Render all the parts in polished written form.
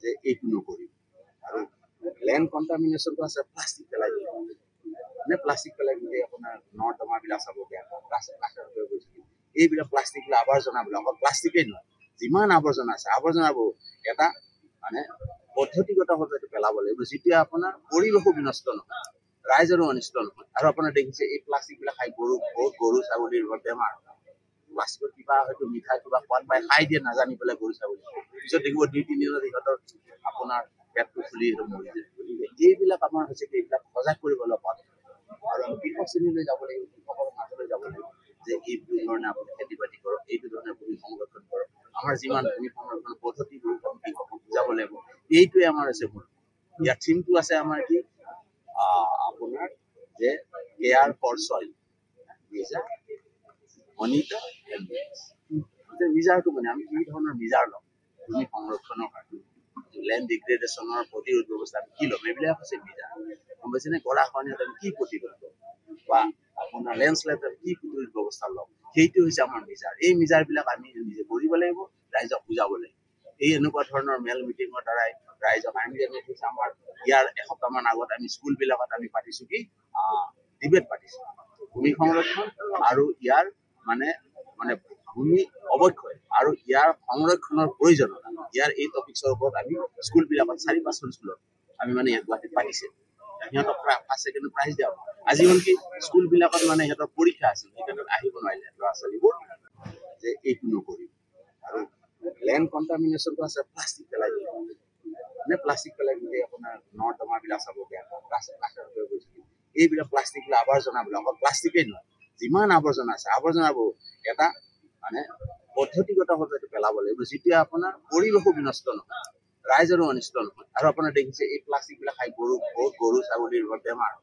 যে এইটো নকৰিম আৰু লেণ্ড কণ্টামিনেশ্যনটো আছে প্লাষ্টিক পেলাই দিব মানে প্লাষ্টিক পেলাই গোটেই আপোনাৰ নৰ্দমাবিলাক চাব বেয়া এইবিলাক প্লাষ্টিকবিলাক আৱৰ্জনাবিলাক অকল প্লাষ্টিকেই নহয় যিমান আৱৰ্জনা আছে আৱৰ্জনাবোৰ এটা মানে পদ্ধতিগতভাৱে পেলাব লাগিব যেতিয়া আপোনাৰ পৰিৱেশো বিনষ্ট নহয় ৰাইজৰো অনিষ্ট নহয় আৰু আপোনাৰ দেখিছে এই প্লাষ্টিকবিলাক খাই গৰু ছাগলীৰ বেমাৰ প্লাষ্টিকৰ কিবা হয়তো মিঠাই কিবা খোৱাত পাই খাই দিয়ে নাজানি পেলাই গৰু ছাগলী পিছত দেখিব 2-3 দিনত সিহঁতৰ আপোনাৰ পেটটো ফুলি মৰি যায় গতিকে এইবিলাক আমাৰ হৈছে কি এইবিলাক সজাগ কৰিবলৈ পাব আৰু আমি কৃষক শ্ৰেণীলৈ যাব লাগিব কৃষকৰ মাজলৈ যাব লাগিব যে এইটো ধৰণে আপুনি খেতি বাতি কৰক এইটো ধৰণে ভূমি সংৰক্ষণ কৰক আমাৰ যিমান ভূমি সংৰক্ষণ পদ্ধতিবোৰ আমি কৃষকক বুজাব লাগিব এইটোৱে আমাৰ আছে মূল ইয়াৰ থিমটো আছে আমাৰ কি আপোনাৰ যে কেয়াৰ ফৰ সইল মনিটৰ মিজাৰটো মানে আমি কি ধৰণৰ মিজাৰ ল'ম ভূমি সংৰক্ষণৰ কাৰণে লেণ্ড ডিগ্ৰেডেশ্যনৰ প্ৰতিৰোধ ব্যৱস্থা আমি কি ল'ম এইবিলাক হৈছে মিজাৰ গম পাইছেনে গৰাখহনীয়াত আমি কি প্ৰতিৰোধ ল'ম বা আপোনাৰ লেণ্ডশ্লাইডত আমি কি প্ৰতিৰোধ ব্যৱস্থা ল'ম সেইটো হৈছে আমাৰ মিজাৰ এই মিজাৰবিলাক আমি নিজে কৰিব লাগিব ৰাইজক বুজাব লাগিব এই এনেকুৱা ধৰণৰ মেল মিটিঙৰ দ্বাৰাই ৰাইজক আমি হৈছে আমাৰ ইয়াৰ এসপ্তাহমান আগত আমি স্কুলবিলাকত আমি পাতিছোঁ কি ডিবেট পাতিছোঁ ভূমি সংৰক্ষণ আৰু ইয়াৰ মানে ভূমি অৱক্ষয় আৰু ইয়াৰ সংৰক্ষণৰ প্ৰয়োজনীয়তা ইয়াৰ এই টপিকছৰ ওপৰত আমি স্কুলবিলাকত 4-5খন স্কুলত আমি মানে ইয়াত গুৱাহাটীত পাতিছে সিহঁতক ফাৰ্ষ্ট ছেকেণ্ড প্ৰাইজ দিয়া আজি হ'ল কি স্কুলবিলাকত মানে সিহঁতৰ পৰীক্ষা আছিল সেইকাৰণে আহিব নোৱাৰিলে ল'ৰা ছোৱালীবোৰ যে এইটো নকৰিম আৰু লেণ্ড কণ্টামিনেশ্যনটো আছে প্লাষ্টিক পেলাই দিব মানে প্লাষ্টিক পেলাই গোটেই আপোনাৰ নৰ্দমাবিলাক চাব বেয়া এইবিলাক প্লাষ্টিকবিলাক আৱৰ্জনাবিলাক অকল প্লাষ্টিকেই নহয় যিমান আৱৰ্জনা আছে আৱৰ্জনাবোৰ এটা মানে পদ্ধতিগতভাৱে পেলাব লাগিব যেতিয়া আপোনাৰ পৰিৱেশো বিনষ্ট নহয় ৰাইজৰো অনিষ্ট নহয় আৰু আপোনাৰ দেখিছে এই প্লাষ্টিকবিলাক খাই গৰু ছাগলীৰ বেমাৰ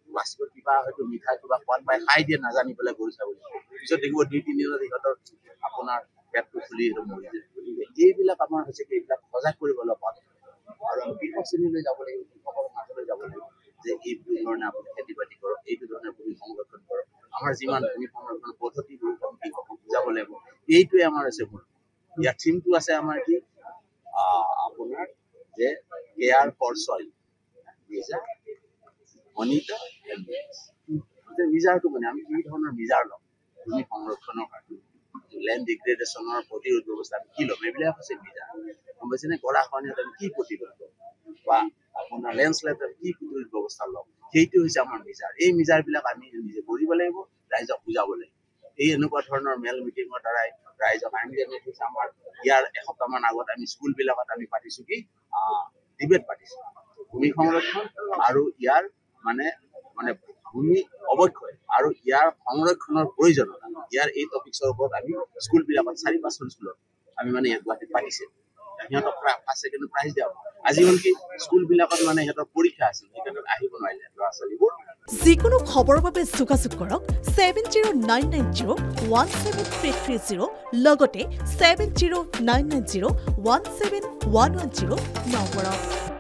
প্লাষ্টিকৰ কিবা হয়তো মিঠাই কিবা খোৱাত পাই খাই দিয়ে নাজানি পেলাই গৰু ছাগলী পিছত দেখিব 2-3 দিনত সিহঁতৰ আপোনাৰ পেটটো ফুলি মৰি যায় গতিকে এইবিলাক আমাৰ হৈছে কি এইবিলাক সজাগ কৰিবলৈ পাব আৰু আমি কৃষক শ্ৰেণীলৈ যাব লাগিব কৃষকৰ মাজলৈ যাব লাগিব যে এইটো ধৰণে আপুনি খেতি বাতি কৰক এইটো ধৰণে ভূমি সংৰক্ষণ কৰক আমাৰ যিমান ভূমি সংৰক্ষণ পদ্ধতিবোৰ আমি কৃষকক বুজাব লাগিব এইটোৱে আমাৰ আছে মূল ইয়াৰ থিমটো আছে আমাৰ কি আপোনাৰ যে কেয়াৰ ফৰ সইল মনিটৰ মিজাৰটো মানে আমি কি ধৰণৰ মিজাৰ ল'ম ভূমি সংৰক্ষণৰ কাৰণে লেণ্ড ডিগ্ৰেডেশ্যনৰ প্ৰতিৰোধ ব্যৱস্থা আমি কি ল'ম এইবিলাক হৈছে মিজাৰ গম পাইছেনে গৰাখহনীয়াত আমি কি প্ৰতিৰোধ ল'ম বা আপোনাৰ লেণ্ডশ্লাইডত আমি কি প্ৰতিৰোধ ব্যৱস্থা ল'ম সেইটো হৈছে আমাৰ মিজাৰ এই মিজাৰবিলাক আমি নিজে কৰিব লাগিব ৰাইজক বুজাব লাগিব এই এনেকুৱা ধৰণৰ মেল মিটিঙৰ দ্বাৰাই ৰাইজক আমি হৈছে আমাৰ ইয়াৰ এসপ্তাহমান আগত আমি স্কুলবিলাকত আমি পাতিছোঁ কি ডিবেট পাতিছোঁ ভূমি সংৰক্ষণ আৰু ইয়াৰ মানে ভূমি অৱক্ষয় আৰু ইয়াৰ সংৰক্ষণৰ প্ৰয়োজনীয়তা ইয়াৰ এই টপিকছৰ ওপৰত আমি স্কুলবিলাকত 4-5খন স্কুলত আমি মানে ইয়াত গুৱাহাটীত পাতিছে সিহঁতক ফাৰ্ষ্ট ছেকেণ্ড প্ৰাইজ দিয়া আজি হ'ল কি স্কুলবিলাকত মানে সিহঁতৰ পৰীক্ষা আছিল সেইকাৰণে আহিব নোৱাৰিলে ল'ৰা ছোৱালীবোৰ যিকোনো খবৰৰ বাবে যোগাযোগ কৰক 7099017330 লগতে 7099017110 নম্বৰত